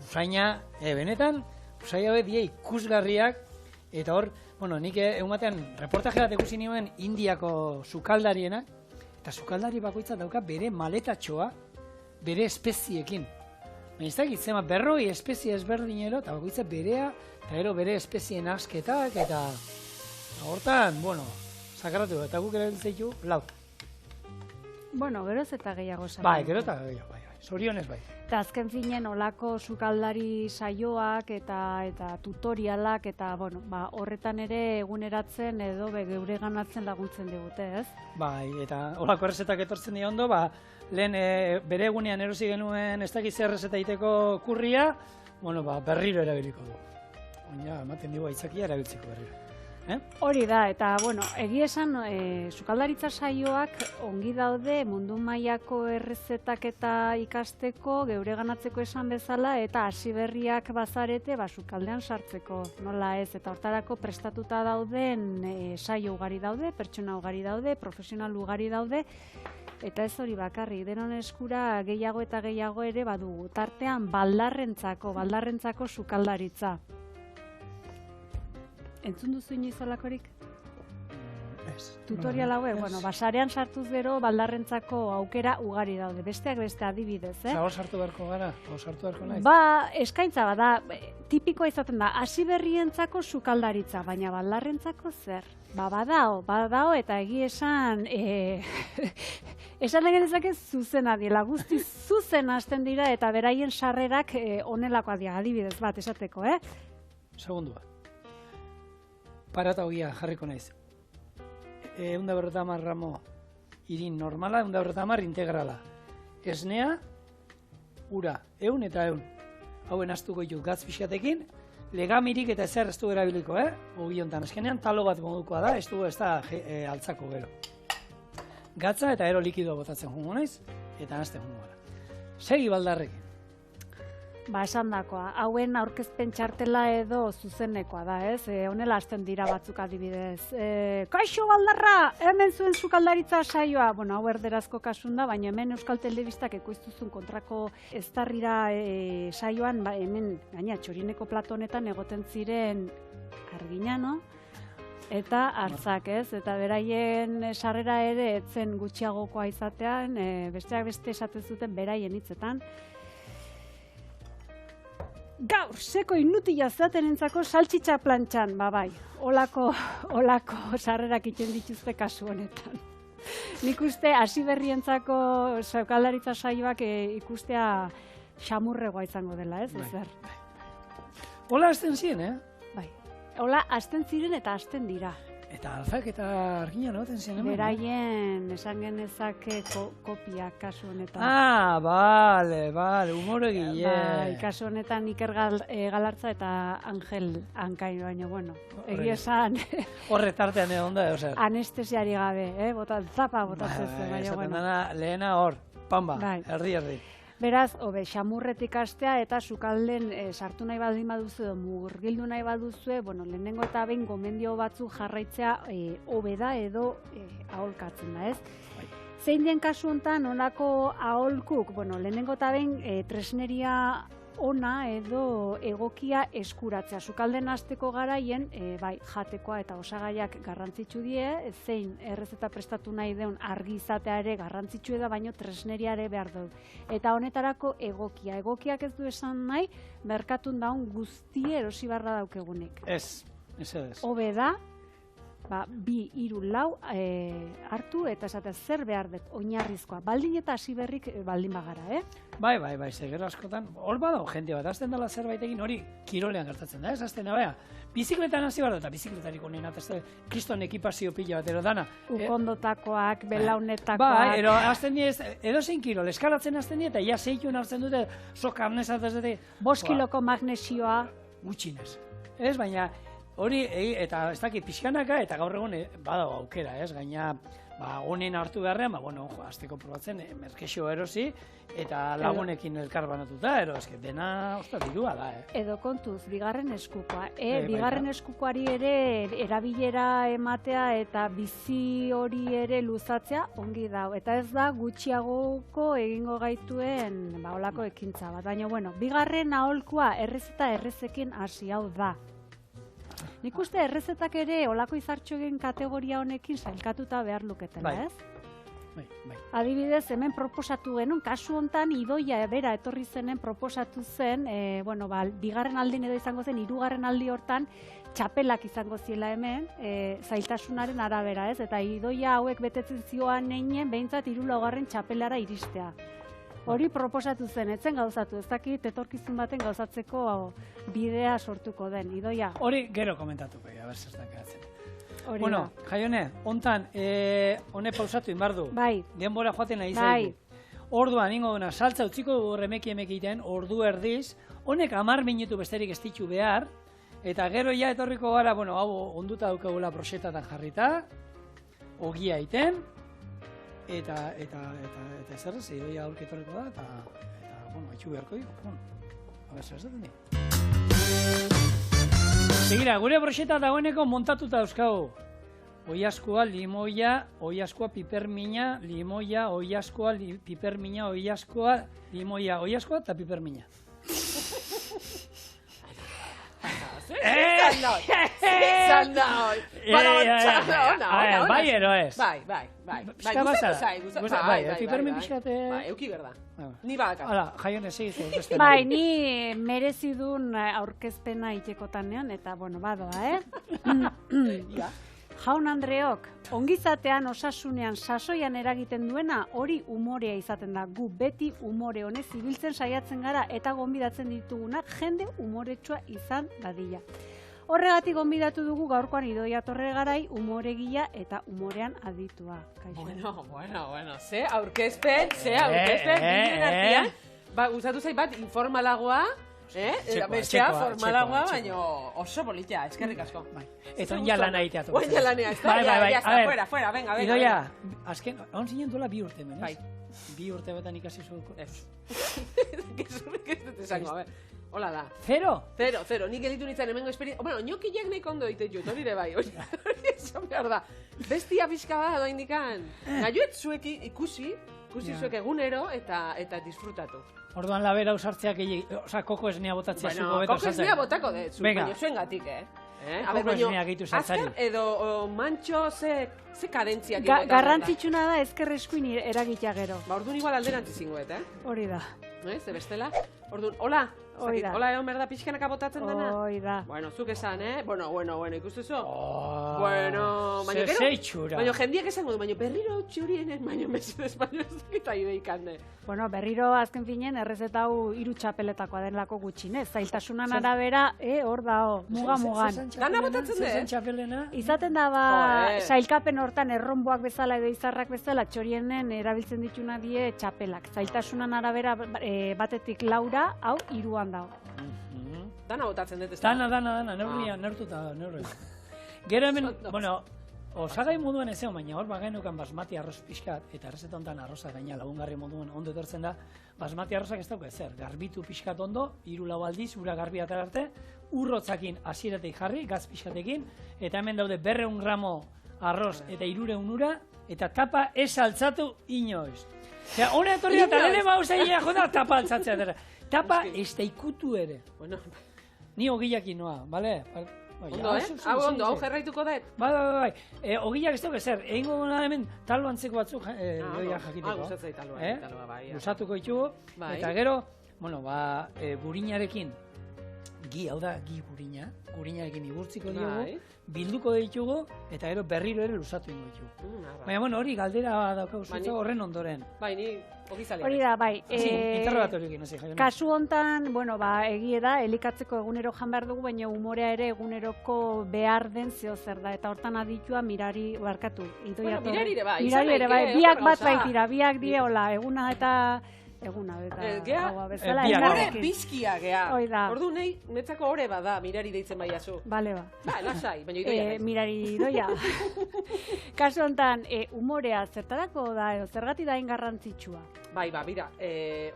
usaina, benetan, usaina die ikusgarriak, eta hor, bueno, nik egun batean reportaje bat ikusi nioen Indiako sukaldarienak, eta sukaldari bakoitza dauka bere maletatxoa, bere espeziekin. Baina ez dakit, zema berroi espezie ezberdinero, eta bakoitza berea, eta gero bere espezien asketak, eta hortan, bueno, sakaratu, eta guk ere ditzaitu, lau. Bueno, geroz eta gehiago saio. Bai, gero eta gehiago, bai. Zorionez bai. Eta azken finen olako sukaldari saioak eta tutorialak eta bueno, horretan ere eguneratzen edo geure ganatzen laguntzen digute, ez? Bai, eta olako errezetak etortzen dira ondo, lehen bere egunean erosi genuen ez dakiz errezeta egiteko kurria, bueno, berriro erabiliko du. Baina, ematen digu aitzakia erabiltzeko berriro. Hori da, eta bueno, egia esan sukaldaritza saioak ongi daude mundu mailako errezetak eta ikasteko, geure ganatzeko esan bezala, eta hasi berriak bazarete sukaldean sartzeko, nola ez, eta hortarako prestatuta dauden saio ugari daude, pertsona ugari daude, profesional ugari daude, eta ez hori bakarrik, denon eskura gehiago eta gehiago ere badugu, tartean baldarrentzako sukaldaritza. Entzun duzu inoiz olakorik? Ez. Tutorial hauek, bueno, sarean sartuz gero baldarrentzako aukera ugari daude. Besteak beste adibidez, Hor sartu beharko gara, hor sartu beharko naiz. Eskaintza bada, tipikoa izaten da, hasi berrientzako sukaldaritza, baina baldarrentzako zer? Badao, eta egi esan Esan genezake zuzena diela, guzti zuzen hasten dira eta beraien sarrerak honelakoak dira, adibidez bat esateko, Segundu bat. Parata hogia jarriko naiz. 150 gramo irin normala, 150 integrala. Esnea, ura, 100 eta 100. Hauen astuko ditut gatz pixkatekin, legamirik eta ezer ez du erabiliko, Ogi hontan, eskenean talo bat modukoa da, ez da altzako gero. Gatza eta ero likidoa botatzen jungo naiz, eta nazte jungo gara. Segi baldarrekin. Ba, esan dakoa, hauen aurkezpen txartela edo zuzenekoa da, honela hasten dira batzuk adibidez. Kaixo baldarra, hemen zuen sukaldaritza saioa. Bueno, hau erderazko kasun da, baina hemen Euskal Telebistak ekoiztuzun kontrako eztarrira saioan, hemen gaina txorineko plato honetan egoten ziren Arginano eta Artzak, eta beraien sarrera ere etzen gutxiagokoa izatean, besteak beste esaten zuten beraien hitzetan. Gaur, seko inutila zaten entzako saltxitxa plantxan, bai, olako sarrerak iten dituzte kasu honetan. Nik uste, hasi berrientzako sukaldaritza saioak ikustea xamurregoa izango dela, ezer? Hola hasten ziren, Bai, hola hasten ziren eta hasten dira. Eta Alzak eta Arginano haten ziren. Beraien, esan genezake kopiak kasu honetan. Bale, humore gile. Bai, kasu honetan Iker Galartza eta Angel Hankain, baina, bueno, egia esan. Horre tartean egon da, zer. Anestesiari gabe, zapa botatzen zen, baina, bueno. Lehena hor, pamba, erdi. Beraz, xamurretik hastea eta sukalden sartu nahi baldin baduzu edo murgildu nahi baduzu, bueno, lehenengo eta behin gomendio batzuk jarraitzea hobe da edo aholkatzen da, Zein den kasu honetan, honako aholkuk, bueno, lehenengo eta behin tresneria ona edo egokia eskuratzea. Sukalden hasteko garaien, bai, jatekoa eta osagaiak garrantzitsu die, zein errezeta prestatu nahi deun argi izatea ere garrantzitsu da, baino tresneria ere behar du. Eta honetarako egokia. Egokiak ez du esan nahi, merkatun daun guztie erosi barra daukegunik. Ez. Hobe da, 2-3-4 hartu eta esatea zer behar dut oinarrizkoa. Baldin eta hasi berrik baldin bagara, Bai, segero askotan, hor badao jente bat, azten dela zerbaitekin hori kirolean gertatzen da, azten da, bizikletan hasi behar da, eta bizikletarik honen atazte, kriston ekipazio pila bat, dana. Ukondotakoak, belaunetakoak. Bai, azten diez, edozein kirol, eskalatzen azten die, eta ja zeituen hartzen dute, karnez hartzen dute. 5 kiloko magnesioa. Gutxinez. Ez, baina, hori, eta ez dakit pixkanaka, eta gaur egun badago aukera, gaina, honen hartu beharrean, azteko probatzen, merkexo erosi, eta lagunekin elkar banatuta, dena, dirua da, Edo kontuz, bigarren eskukoa. Bigarren eskukoari ere erabilera ematea eta bizi hori ere luzatzea ongi dau. Eta ez da gutxiagoko egingo gaituen olako ekintza bat. Baina, bigarren aholkua errezeta errezekin hasi hau da. Nik uste errezetak ere olako izartxoen kategoria honekin sailkatuta behar luketela, ez? Bai. Adibidez, hemen proposatu genuen, kasu hontan idoia bera etorri zenen proposatu zen, bigarren aldin edo izango zen, 3. aldi hortan, txapelak izango ziela hemen, zailtasunaren arabera, ez? Eta idoia hauek betetzen zioan neinen, behintzat 3. txapelara iristea. Hori proposatu zen, etzen gauzatu, ez dakit etorkizun baten gauzatzeko bidea sortuko den, idoia. Hori gero komentatuko, zertan geratzen. Bueno, Jaione, hontan, hone pausatu inbardu. Bai. Denbora joaten nahi zaigu. Orduan, ingo duna, saltza utziko dugu remeki-emekiten, ordu erdiz, honek 10 minutu besterik ez ditu behar, eta gero ja etorriko gara, hau onduta daukagula proxetatan jarrita, ogia iten, eta zer ez, idoia aurki etorriko da, eta haitxu beharko dugu. Zer ez dut Segira, gure broxeta dagoeneko montatuta euskagu. Oiazkoa, limoia, oiazkoa, pipermina, limoia, oiazkoa, pipermina, oiazkoa, limoia, oiazkoa eta pipermina. Bai, ero ez. Bai, gustatu zai. Pipermin pixkate... Euki berda. Ni badaka. Hala, Jaione, segizu. Bai, ni merezidun aurkezpena itxekotanean, eta, badoa, Jaun Andreok, ongizatean osasunean sasoian eragiten duena hori umorea izaten da. Gu beti umore honez ibiltzen saiatzen gara eta gonbidatzen ditugunak jende umoretsua izan dadila. Horregatik gonbidatu dugu gaurkoan Idoia Torregarai umoregila eta umorean aditua. Kaixo. Bueno, ze aurkezpen, bilen artean. Ba, gustatu zait bat informalagoa, bestea formalagoa, baina oso politia, eskerrik asko. Eta on ja lana egitea tokatzen. On ja lanea, ez da, ya está, fuera, venga. Idoia, azken, on zinen duela 2 urte, menez? Bai. 2 urte betan ikasi zuko. Ez. Gezurrik ez dut esango, a ver. Hola da. Zero, nik elitu nintzen hemengo esperientzia. Bueno, niokiak nahi kondo egiten jut, hori de bai, hori esan behar da. Bestia pixka bat doa indikan. Naioet zuek ikusi zuek egunero eta disfrutatu. Orduan labera usartzeak, koko esnea botatzea zuko beto. Koko esnea botako dut, baina zuen gatik, Koko esnea gehitu saltzari. Azkar edo mantxo ze kadentziak. Garrantzitsuna da ezker eskuin eragitea gero. Ba, orduan igual alderantzi zingoet, Hori da. Ze bestela? Orduan, hola! Hola, egon berda pixkanaka botatzen dena? Hoi da. Bueno, zuk esan, Bueno, ikustuzu? Bueno, baina gero... Zeitxura. Baina jendiak esango du, baina berriro txurienen, baina mesedez, baina ez dukita ideikan, Bueno, berriro azken finen errezeta hau 3 txapeletakoa denlako gutxinez. Zailtasunan arabera, hor dao, mugan. Dana botatzen Zezen txapelena? Izaten da, sailkapen hortan erronboak bezala edo izarrak bezala txorienen erabiltzen dituna die txapelak. Zailtasunan arabera batetik 4, hau 3 dago. Dana botatzen dut ez da? Dana, neurtuta. Gero hemen, bueno, osagai moduan ez egon, baina hor bagainukan basmati arroz pixkat, eta errezeta honetan arroza gaina lagungarri moduan ondo etortzen da, basmati arrozak ez dauka ezer, garbitu pixkat ondo, 3-4 aldiz, ura garbi atara arte, urrotzakin hasieratik jarri, gaz pixkatekin, eta hemen daude 200 gramo arroz eta 300 ura, eta tapa ez altzatu inoiz. Osea, hona etorri eta lehen mauzaia joda tapa altzatzea dara. Tapa ez da ikutu ere. Ni ogillakin noa, bale? Ondo, Hau jarraituko dut? Bai. Ogillak ez dauk ezer, egingo gona hemen talo antzeko batzuk jakiteko. Gustatzei taloa, bai. Gustatuko ditugu, eta gero, burinarekin, hau da, gurinarekin igurtziko diogu, bilduko ditugu, eta gero berriro ere lusatu ingo ditugu. Baina, hori galdera daukau zutza horren ondoren. Bai, ni ogizalea. Hori da, bai. Interrogatoriokin, no sé, Jaione. Kasu hontan, egie da, elikatzeko egunero jan behar dugu, baina umorea ere eguneroko behar den zeo zer da, eta hortan aditua mirari barkatu. Mirari ere bai, biak bat baitira, biak die, hola, eguna eta gaua bezala. Ore bizkia, gea. Hoi da. Ordu nahi, netzako ore bada, mirari deitzen baiazu. Bale, ba. Ba, lasai, baina idoia. Mirari idoia. Kasu hontan, umorea zertarako da, edo zergatik da garrantzitsua? Bai, bira,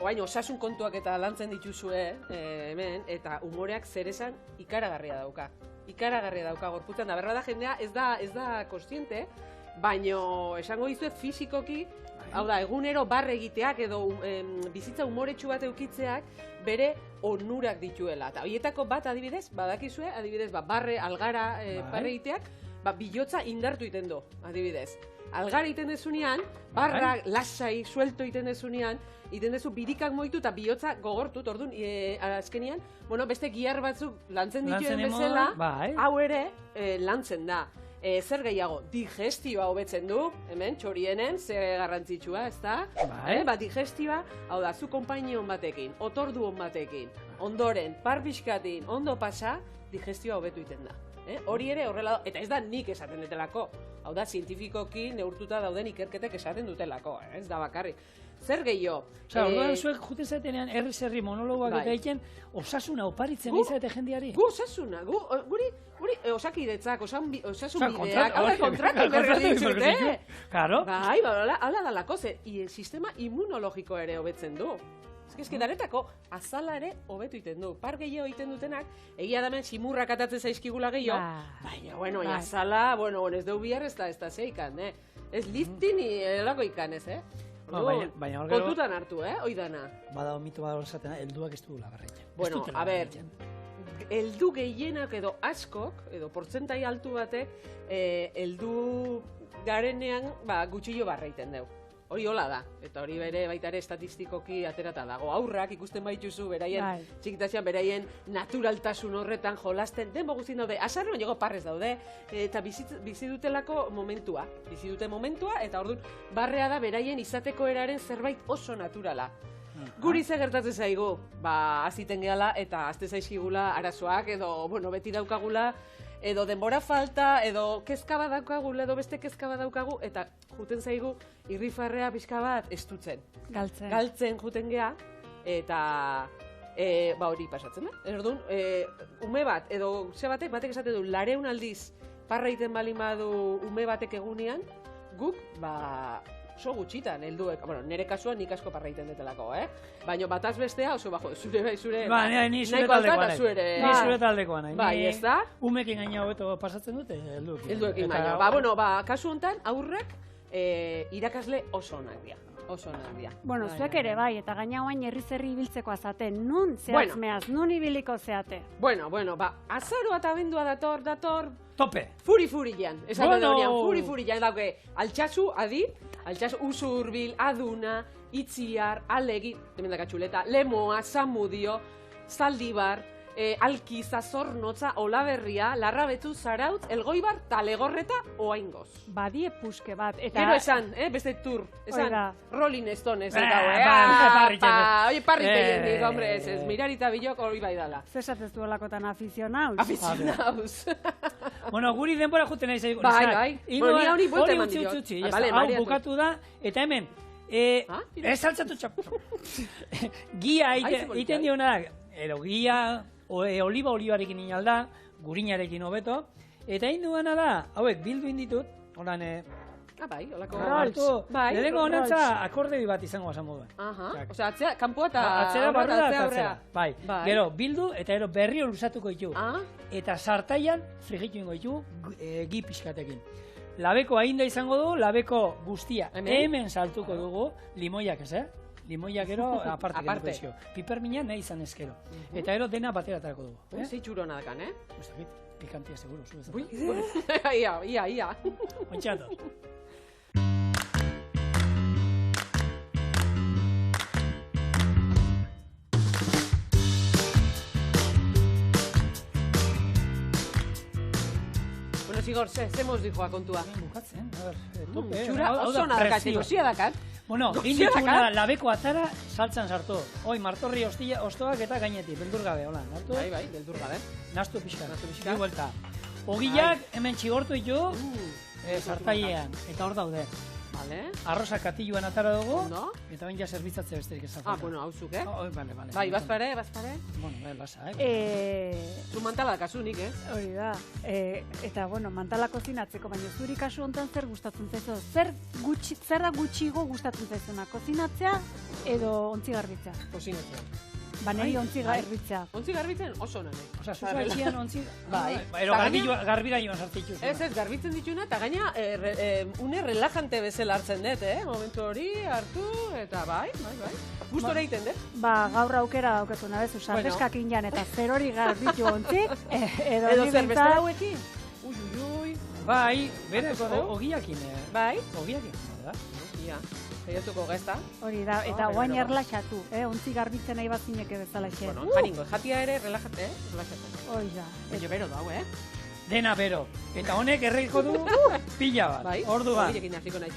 oain osasun kontuak eta lantzen dituzue, hemen, eta umoreak zer esan ikaragarria dauka. Ikaragarria dauka gorputzen da, berra da jendea ez da kontziente, baino esango dizuet fizikoki, hau da, egunero barre egiteak edo bizitza umoretsu bat eukitzeak bere onurak dituela. Eta horietako bat adibidez, badakizue, adibidez, barre, algara barre egiteak, bilotza indartu iten du, adibidez. Algara iten dezunean, barra lasai, suelto iten dezunean, iten dezu birikak moitu eta bihotza gogortut, orduan, azkenian, beste gihar batzuk lantzen dituen bezala, hau ere lantzen da. Zer gehiago, digestioa hobetzen du, hemen, txorienen, ze garrantzitsua, ez da? Digestioa, hau da, zu konpainion batekin, otorduon batekin, ondoren, par pixkatin, ondo pasa, digestioa hobetu iten da. Hori ere horrela, eta ez da nik esaten dutelako, hau da, zientifikoki neurtuta dauden ikerketek esaten dutelako, ez da bakarri. Zer gehiago? Orduan zuek juten zatenean herri monologoak eta egiten osasuna oparitzen izate jendiari? Gu osasuna, guri osakidetzak, osasun bideak, hau da kontratu berdin zute. Claro. Bai, hala dalako, sistema immunologiko ere hobetzen du. Ez daretako, azala ere hobetu iten du. Par gehiago iten dutenak, egia damen simurrak atatzen zaizkigula gehiago, baina, azala, ez deu bihar ez da zeikan, ez liftin elako ikan ez, kontutan hartu, oidana. Bada mito bada horrezaten, helduak ez dugula garraitzen. Bueno, a ber, heldu gehienak edo askok, edo portzentai altu batek, heldu garenean gutxillo barreiten dugu. hori hola da. Eta hori bere baita ere estatistikoki aterata dago. Aurrak ikusten baituzu beraien txikitasean beraien naturaltasun horretan jolasten, denbo guztien daude, asarre baino parrez daude, eta bizi dutelako momentua. Bizi dute momentua, eta orduan barrea da beraien izateko eraren zerbait oso naturala. Guri ze gertatzen zaigu, aziten gehala eta azte zaizkigula arazoak, edo, beti daukagula, edo denbora falta, edo kezka bat daukagula, edo beste kezka bat daukagu, eta juten zaigu irrifarrea pixka bat estutzen. Galtzen juten gea, eta hori pasatzen da. Orduan, ume bat, edo ze batek esaten du, 200 aldiz parra egiten baldin badu ume batek egunean, guk, oso gutxitan, helduek, nire kasuan nik asko parra egiten detelako, Baina bataz bestea oso bajo, zure ni zure taldekoa nahi. Bai, ez da? Umekin gaina hobeto pasatzen dute, helduekin baina. Kasu honetan, aurrek irakasle oso onak dira. Zuek ere bai, eta gaina oain herri ibiltzeko azaten, nun zehatzmeaz, nun ibiliko zeate? Azaroa eta abendua dator, tope! Furi-furian, esaten daunean, furi-furian, dauke, altxasu, altxasu usurbil, aduna, itziar, alegi, hemen daka txuleta, lemoa, zamudio, zaldibar, alkiza, zornotza, olaberria, larrabetu, zarautz, elgoibar, talegorreta, oaingoz. Badie puske bat, eta... Gero esan, beste tur, esan, Rolling Stones, oie, parriten dik, hombre, ez, mirarita bilok hori bai dala. Zesatez duelakotan afizionauz. Afizionauz. Guri denbora juten nahi zaigu. Bai. Ni hori buelta eman diot. Hau bukatu da, eta hemen, ez altzatu txapu. Gia egiten diona da, edo gia, olibarekin inalda, gurinarekin hobeto, eta egin duena da, hauek bildu inditut, horan, holako rolls. Lehenengo honantza akordei bat izango basan moduen. Osea, atzea, kanpoa eta atzera barrura eta atzera. Bai, gero bildu eta gero berriro luzatuko ditu. Eta sartaian frigitu ingo ditu gi pixkatekin. Labeko ainda izango dugu, labeko guztia. Hemen saltuko dugu, limoiak ez, Limoiak gero aparte. Pipermina nahi izan ezkero. Eta gero dena batera atarako dugu. Zei txurona dakan, Pikantia seguro, zu ez. Ia. Ontsato. Zigor, ze moz dijoa kontua? Bukatzen, tope. Txura oso nadakate, gozia dakat. Inditxuna da, labeko atzara saltzan sartu. Hoi, martorri ostoak eta gainetik, beldurgabe, hola. Bai, beldurgabe. Nastu pixka. Bi vuelta. Ogillak hemen txigortu ditu, sartailean, eta hor daude. Arroza katilluan atara dugu, eta bain ja zerbitzatze besterik ez da. Hauzuk, Bale. Bai, bazpare. Basa, Zu mantala kasunik, Hori da. Eta, mantala kozinatzeko, baina zuri kasu honetan zer gustatzen zaizu? Zer da gutxigo gustatzen zaizuna? Kozinatzea edo ontzi garbitzea? Kozinatzea. Niri ontzi garbitzea. Ontzi garbitzen oso nane. Osa, zuza etxian ontzi... Bai. Ero garbira joan sartu dituz. Ez, garbitzen dituna, eta gaina une relajante bezala hartzen dut, momentu hori hartu, eta bai. Gustora egiten dut. Gaur aukera dauketu nabezu, sardeskak injan eta zer hori garbitu ontzik, edo zerbeste hauekin. Ui. Bai, berez, ogiakin. Bai. Ogiakin, da? Ia. Zaiatuko gazta. Hori da, eta guain erlaxatu, ontzi garbitzen nahi bat zineke bezala xe. Janingo, jatia ere relajate, relaxatu. Hori da. Baina bero dau, Dena bero. Eta honek erreiko du pila bat. Bai, orduan. Horiekin hasiko naiz.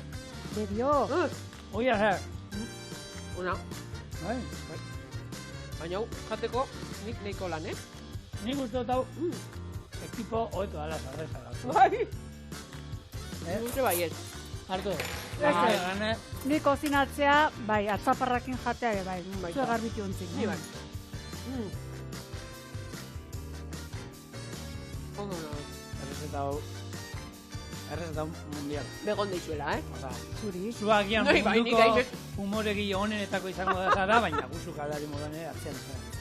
Bedio. Oia, zer. Una. Bai. Baina jateko nik neiko lan, Nik uste dut hau, ekipo hoeto ala zarreza. Bai. Gure baiet. Hartu. Ni kozinatzea, bai, atzaparrakin jatea ere, bai. Zue garbitu ontzik. Ni bai. Ondo nago. Errezeta mundial. Begon deizuela, Zuri. Zuagian munduko humoregi honenetako izango da zara, baina guzuk aldari modan atzean.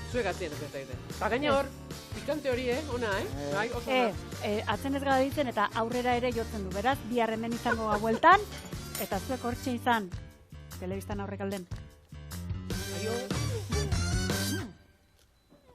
Zuek atzean ez egiten. Eta gaina hor, pikante hori, ona, Bai, oso atzen ez gara ditzen eta aurrera ere jotzen du, beraz, bihar hemen izango bueltan, eta zuek hortxe izan, telebistan aurrek alden. Aio.